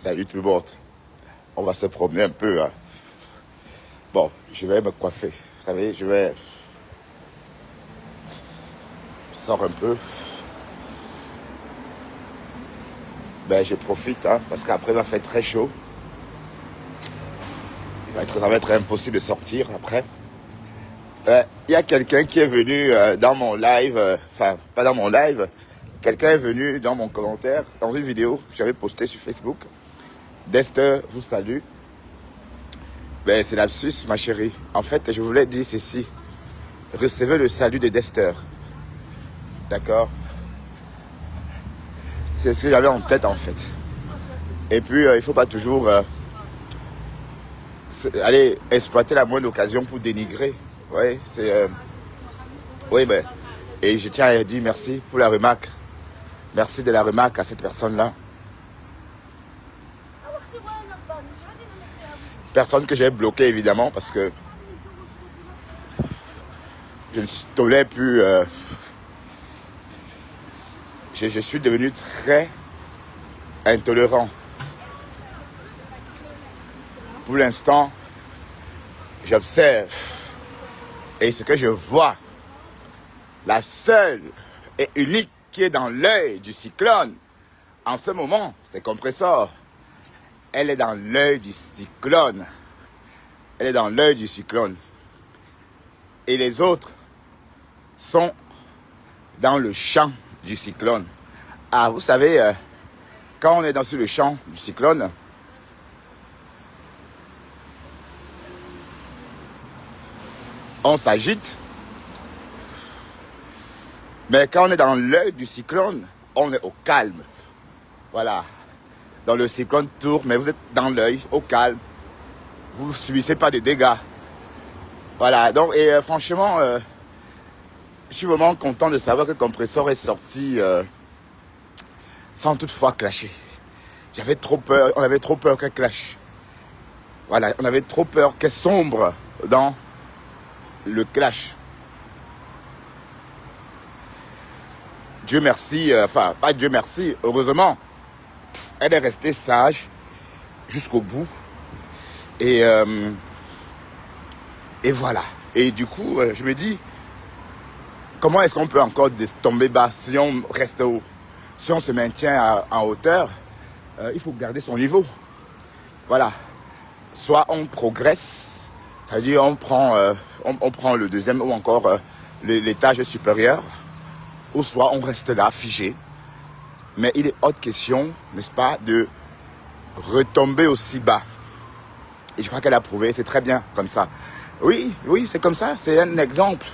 Salut tout le monde. On va se promener un peu. Hein. Bon, je vais me coiffer. Vous savez, je sors un peu. Ben, je profite, hein, parce qu'après, il va faire très chaud. Ça va être impossible de sortir après. Il y a quelqu'un qui est venu dans mon live, enfin, pas dans mon live. Quelqu'un est venu dans mon commentaire, dans une vidéo que j'avais postée sur Facebook. Dester vous salue. Ben, c'est lapsus, ma chérie. En fait, je voulais dire ceci. Recevez le salut de Dester. D'accord? C'est ce que j'avais en tête, en fait. Et puis, il ne faut pas toujours aller exploiter la moindre occasion pour dénigrer. Oui, c'est... oui, ben... Et je tiens à dire merci pour la remarque. Merci de la remarque à cette personne-là. Personne que j'ai bloqué, évidemment, parce que je ne tolère plus... je suis devenu très intolérant. Pour l'instant, j'observe. Et ce que je vois, la seule et unique qui est dans l'œil du cyclone, en ce moment, c'est Compressor. Elle est dans l'œil du cyclone. Elle est dans l'œil du cyclone. Et les autres sont dans le champ du cyclone. Ah, vous savez, quand on est sur le champ du cyclone, on s'agite. Mais quand on est dans l'œil du cyclone, on est au calme. Voilà. Dans le cyclone tourne, mais vous êtes dans l'œil, au calme. Vous ne subissez pas de dégâts. Voilà. Donc, et franchement, je suis vraiment content de savoir que Compressor est sorti sans toutefois clasher. J'avais trop peur, on avait trop peur qu'elle clash. Voilà, on avait trop peur qu'elle sombre dans le clash. Dieu merci, enfin, pas Dieu merci, heureusement, elle est restée sage jusqu'au bout. Et voilà. Et du coup, je me dis, comment est-ce qu'on peut encore tomber bas si on reste haut? Si on se maintient en hauteur, il faut garder son niveau. Voilà. Soit on progresse, ça veut dire on prend le deuxième ou encore l'étage supérieur, ou soit on reste là, figé. Mais il est hors question, n'est-ce pas, de retomber aussi bas. Et je crois qu'elle a prouvé, c'est très bien comme ça. Oui, c'est comme ça, c'est un exemple.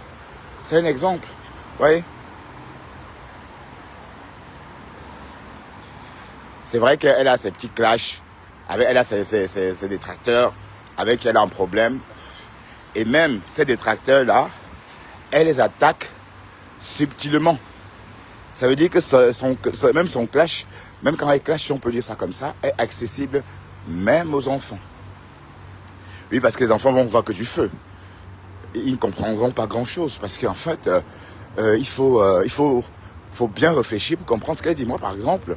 C'est un exemple, oui. C'est vrai qu'elle a ses petits clashs, elle a ses détracteurs, avec qui elle a un problème. Et même ces détracteurs-là, elle les attaque subtilement. Ça veut dire que même son clash, même quand elle clash, si on peut dire ça comme ça, est accessible même aux enfants. Oui, parce que les enfants vont voir que du feu. Et ils ne comprendront pas grand-chose. Parce qu'en fait, il faut bien réfléchir pour comprendre ce qu'elle dit. Moi, par exemple,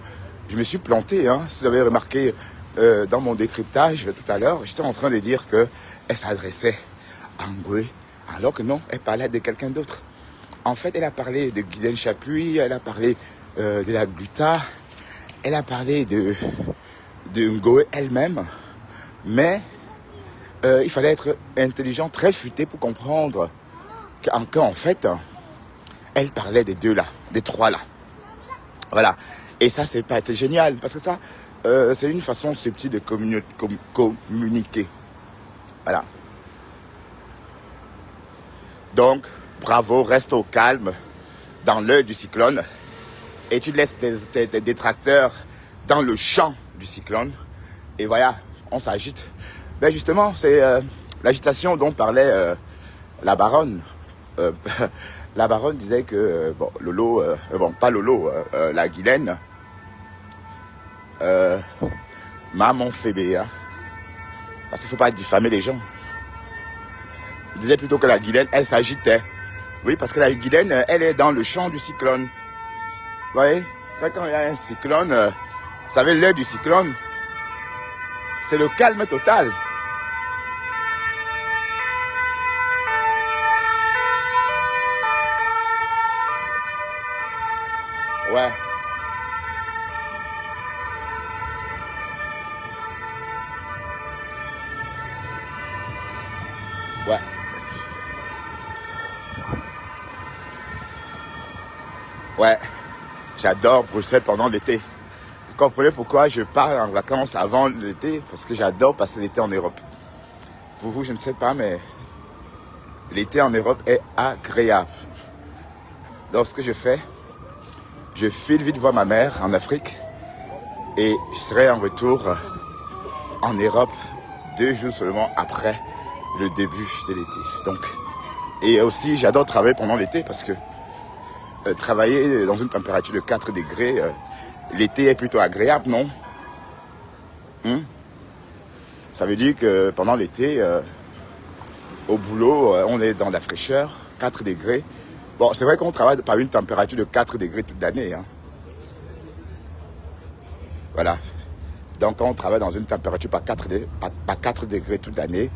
je me suis planté. Hein, si vous avez remarqué dans mon décryptage tout à l'heure, j'étais en train de dire qu'elle s'adressait à Ngoué, alors que non, elle parlait de quelqu'un d'autre. En fait, elle a parlé de Guylaine Chapuis, elle a parlé de la Gluta, elle a parlé de Ngoé elle-même, mais il fallait être intelligent, très futé pour comprendre qu'en fait, elle parlait des deux là, des trois là. Voilà. Et ça, c'est génial, parce que ça, c'est une façon subtile de communiquer. Voilà. Donc, bravo, reste au calme, dans l'œil du cyclone, et tu laisses tes détracteurs dans le champ du cyclone, et voilà, on s'agite. Ben justement, c'est l'agitation dont parlait la baronne. La baronne disait que, bon, Lolo, pas Lolo, la Guylaine, maman Fébé, hein, parce qu'il ne faut pas diffamer les gens. Il disait plutôt que la Guylaine, elle s'agitait. Oui, parce que la Guylaine, elle est dans le champ du cyclone. Vous voyez, quand il y a un cyclone, vous savez, l'œil du cyclone, C'est le calme total. Ouais. Ouais. Ouais. J'adore Bruxelles pendant l'été. Vous comprenez pourquoi je pars en vacances avant l'été? Parce que j'adore passer l'été en Europe. Vous, je ne sais pas, mais l'été en Europe est agréable. Donc, ce que je fais, je file vite voir ma mère en Afrique et je serai en retour en Europe 2 jours seulement après le début de l'été. Donc, et aussi, j'adore travailler pendant l'été parce que travailler dans une température de 4 degrés, l'été est plutôt agréable, non? Ça veut dire que pendant l'été, au boulot, on est dans la fraîcheur, 4 degrés. Bon, c'est vrai qu'on travaille par une température de 4 degrés toute l'année. Hein. Voilà. Donc, quand on travaille dans une température par 4 degrés toute l'année,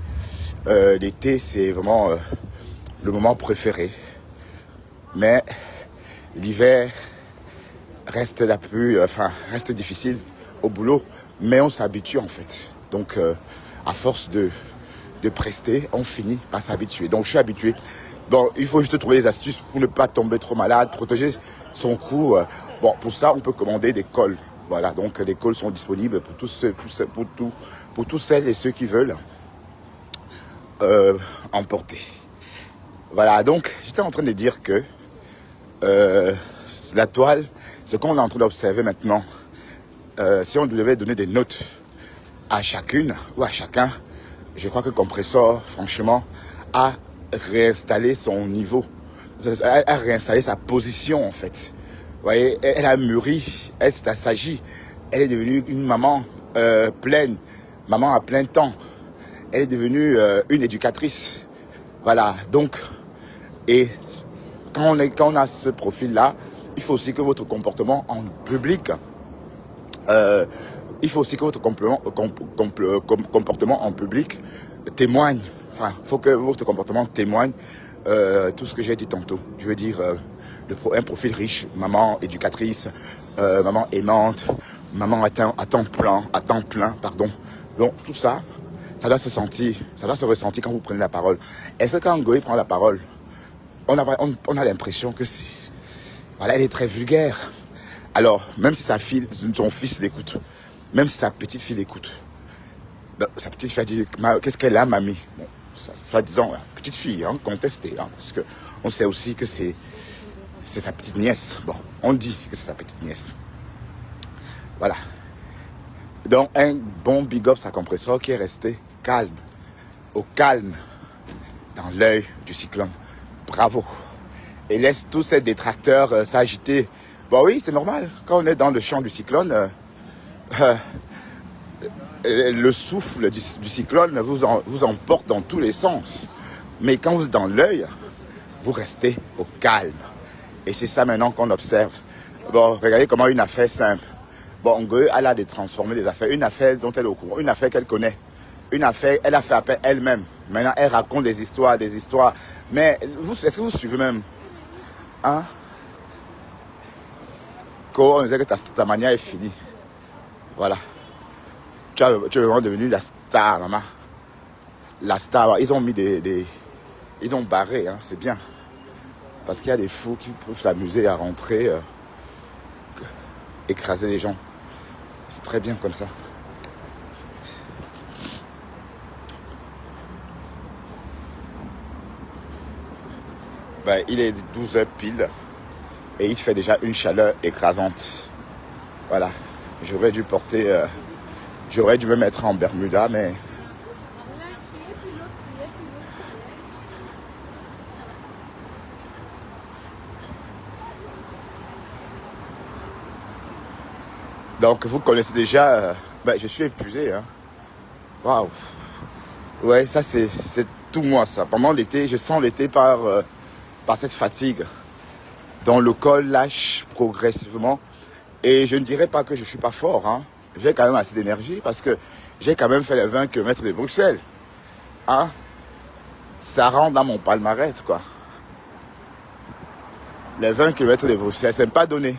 l'été, c'est vraiment le moment préféré. Mais l'hiver reste reste difficile au boulot, mais on s'habitue en fait. Donc, à force de prester, on finit par s'habituer. Donc, je suis habitué. Bon, il faut juste trouver des astuces pour ne pas tomber trop malade, protéger son cou. Bon, pour ça, on peut commander des cols. Voilà, donc les cols sont disponibles pour tous celles et ceux qui veulent emporter. Voilà, donc j'étais en train de dire que la toile, ce qu'on est en train d'observer maintenant, si on devait donner des notes à chacune ou à chacun, je crois que Compressor, franchement, a réinstallé son niveau, a réinstallé sa position en fait. Vous voyez, elle a mûri, elle s'est assagie, elle est devenue une maman pleine, maman à plein temps. Elle est devenue une éducatrice. Voilà, donc, et quand on a ce profil-là, il faut aussi que votre comportement en public, comportement en public témoigne. Enfin, il faut que votre comportement témoigne tout ce que j'ai dit tantôt. Je veux dire, un profil riche, maman éducatrice, maman aimante, maman à temps plein, pardon. Donc, tout ça, ça doit se ressentir quand vous prenez la parole. Est-ce que quand Ngoé prend la parole, on a l'impression que voilà, elle est très vulgaire. Alors, même si son fils l'écoute, même si sa petite fille l'écoute, sa petite fille a dit, qu'est-ce qu'elle a, mamie? Bon, soi-disant, petite fille, hein, contestée, hein, parce qu'on sait aussi que c'est sa petite nièce. Bon, on dit que c'est sa petite nièce. Voilà. Donc, un bon big up, sa Compressor qui est resté calme, au calme, dans l'œil du cyclone. Bravo. Et laisse tous ces détracteurs s'agiter. Bon oui, c'est normal. Quand on est dans le champ du cyclone, le souffle du cyclone vous emporte dans tous les sens. Mais quand vous êtes dans l'œil, vous restez au calme. Et c'est ça maintenant qu'on observe. Bon, regardez comment une affaire simple. Bon, Ngoé, elle a de transformer des affaires. Une affaire dont elle est au courant, une affaire qu'elle connaît. Une affaire, elle a fait appel elle-même. Maintenant, elle raconte des histoires. Mais est-ce que vous suivez même? Hein? Quand on disait que ta manière est finie. Voilà. Tu es vraiment devenu la star, maman. La star. Ils ont mis ils ont barré, hein, c'est bien. Parce qu'il y a des fous qui peuvent s'amuser à rentrer, écraser les gens. C'est très bien comme ça. Ben, il est 12h pile et il fait déjà une chaleur écrasante. Voilà. J'aurais dû me mettre en Bermuda, mais donc vous connaissez déjà, je suis épuisé. Hein. Waouh. Ouais, ça c'est tout moi ça. Pendant l'été, je sens l'été par cette fatigue dont le col lâche progressivement. Et je ne dirais pas que je ne suis pas fort. Hein. J'ai quand même assez d'énergie parce que j'ai quand même fait les 20 km de Bruxelles. Hein? Ça rentre dans mon palmarès, quoi. Les 20 km de Bruxelles, c'est pas donné.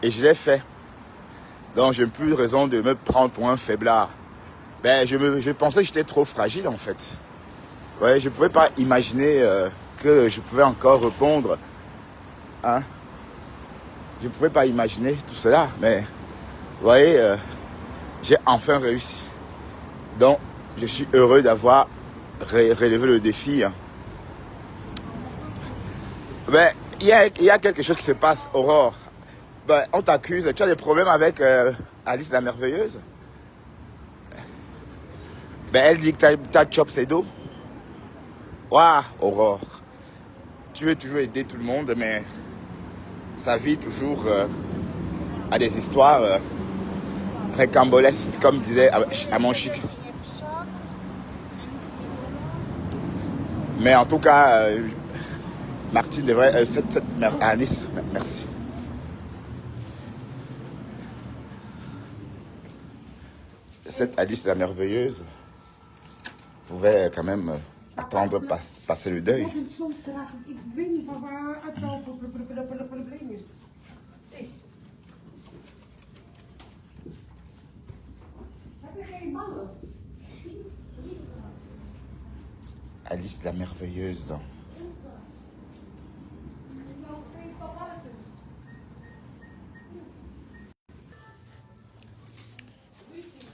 Et je l'ai fait. Donc, je n'ai plus raison de me prendre pour un faiblard. Ben, je pensais que j'étais trop fragile, en fait. Ouais, je ne pouvais pas imaginer que je pouvais encore répondre. Hein? Je ne pouvais pas imaginer tout cela. Mais, vous voyez, j'ai enfin réussi. Donc, je suis heureux d'avoir relevé le défi. Hein. Ben, il y a quelque chose qui se passe, Aurore. Ben, on t'accuse. Tu as des problèmes avec Alice la Merveilleuse? Ben, elle dit que t'as chop ses dos. Waouh, Aurore. Tu veux toujours aider tout le monde, mais sa vie toujours a des histoires récambolesques, comme disait à mon chic. Mais en tout cas, Martine devrait... Alice, merci. Cette Alice la Merveilleuse pouvait quand même attendre, passer le deuil. Alice la Merveilleuse.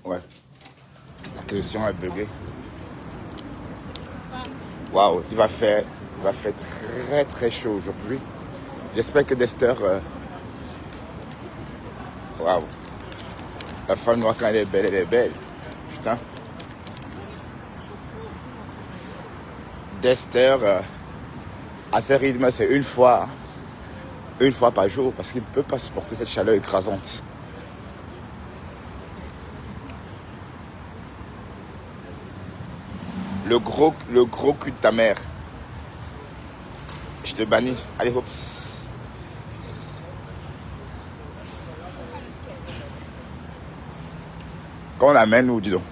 Ouais. La connexion a bugué. Waouh, il va faire très très chaud aujourd'hui. J'espère que Dester... Waouh. La femme noire, quand elle est belle. Putain. Dester, à ce rythme, c'est une fois par jour, parce qu'il ne peut pas supporter cette chaleur écrasante. Le gros cul de ta mère. Je te bannis. Allez, hop. Quand on l'amène où, disons?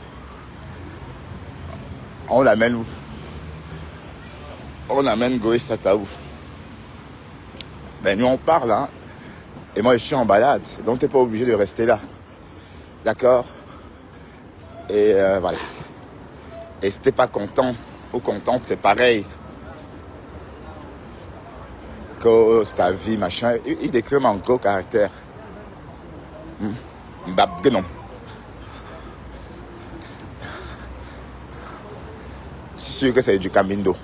On l'amène où? On amène Goé Sataou. Ben nous on parle, hein. Et moi je suis en balade. Donc t'es pas obligé de rester là. D'accord? Et voilà. Et si t'es pas content ou contente, c'est pareil. Que c'est ta vie, machin. Il décrit mon gros caractère. Mbab non. Je suis sûr que c'est du Camino.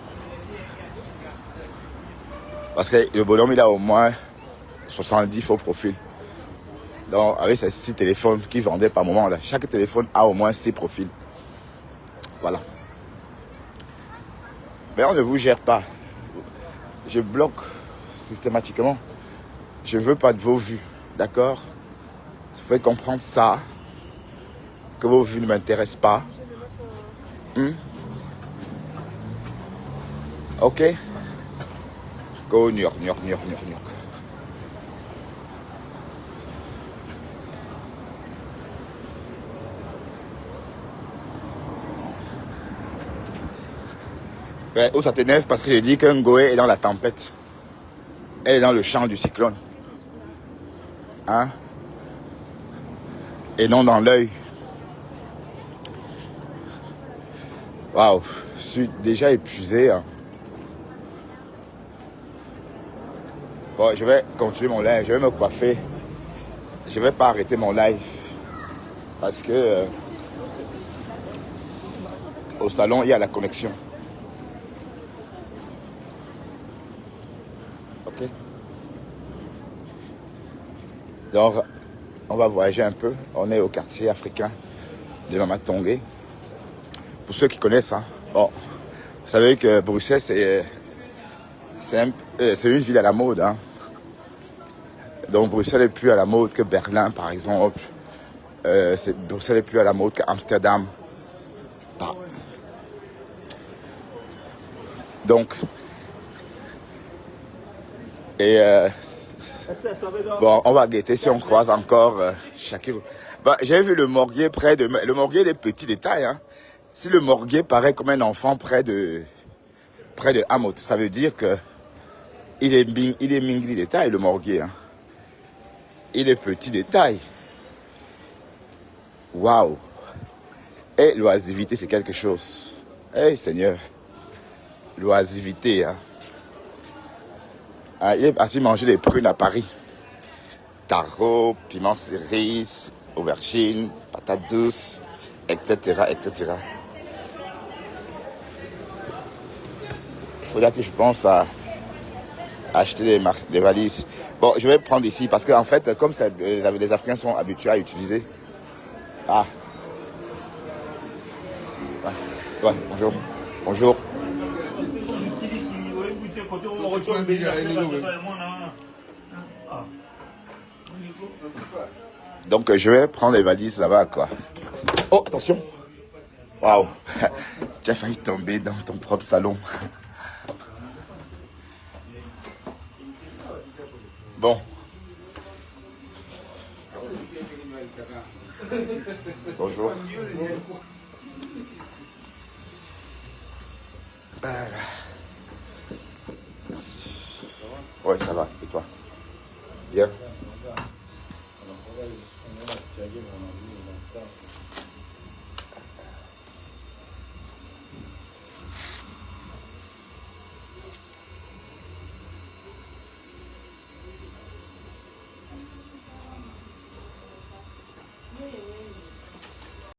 Parce que le bonhomme, il a au moins 70 faux profils. Donc, avec ces 6 téléphones qu'il vendait par moment, là, chaque téléphone a au moins 6 profils. Voilà. Mais on ne vous gère pas. Je bloque systématiquement. Je ne veux pas de vos vues. D'accord? Vous pouvez comprendre ça. Que vos vues ne m'intéressent pas. Ok? Go, New York. Ouais, où ça t'énerve parce que j'ai dit qu'un Goé est dans la tempête. Elle est dans le champ du cyclone. Hein? Et non dans l'œil. Waouh, je suis déjà épuisé. Hein. Bon, je vais continuer mon live, je vais me coiffer. Je ne vais pas arrêter mon live. Parce que au salon, il y a la connexion. Ok? Donc, on va voyager un peu. On est au quartier africain de Mama Tongé. Pour ceux qui connaissent, hein. Bon, vous savez que Bruxelles, c'est une ville à la mode. Hein. Donc, Bruxelles n'est plus à la mode que Berlin, par exemple. Bruxelles n'est plus à la mode qu'Amsterdam. Donc, et bon, on va guetter si on croise encore Shakiro. Bah, j'ai vu le morguier près de... Le morguier des petits détails. Hein. Si le morguier paraît comme un enfant près de Hamot, ça veut dire que il est mingli détail, le morguier. Hein. Il est petit détail. Waouh. Et l'oisivité, c'est quelque chose. Eh, Seigneur. L'oisivité. Hein. Ah, il est parti manger des prunes à Paris. Taro, piment cerise, aubergine, patates douces, etc., etc. Il faudra que je pense à acheter des valises. Bon, je vais prendre ici parce qu'en fait, comme ça, les Africains sont habitués à utiliser. Ah, ouais, bonjour. Bonjour. Donc, je vais prendre les valises là-bas, quoi. Oh, attention. Waouh. Tu as failli tomber dans ton propre salon. Bon. Bonjour. Voilà. Merci. Ouais, ça va. Et toi? Bien.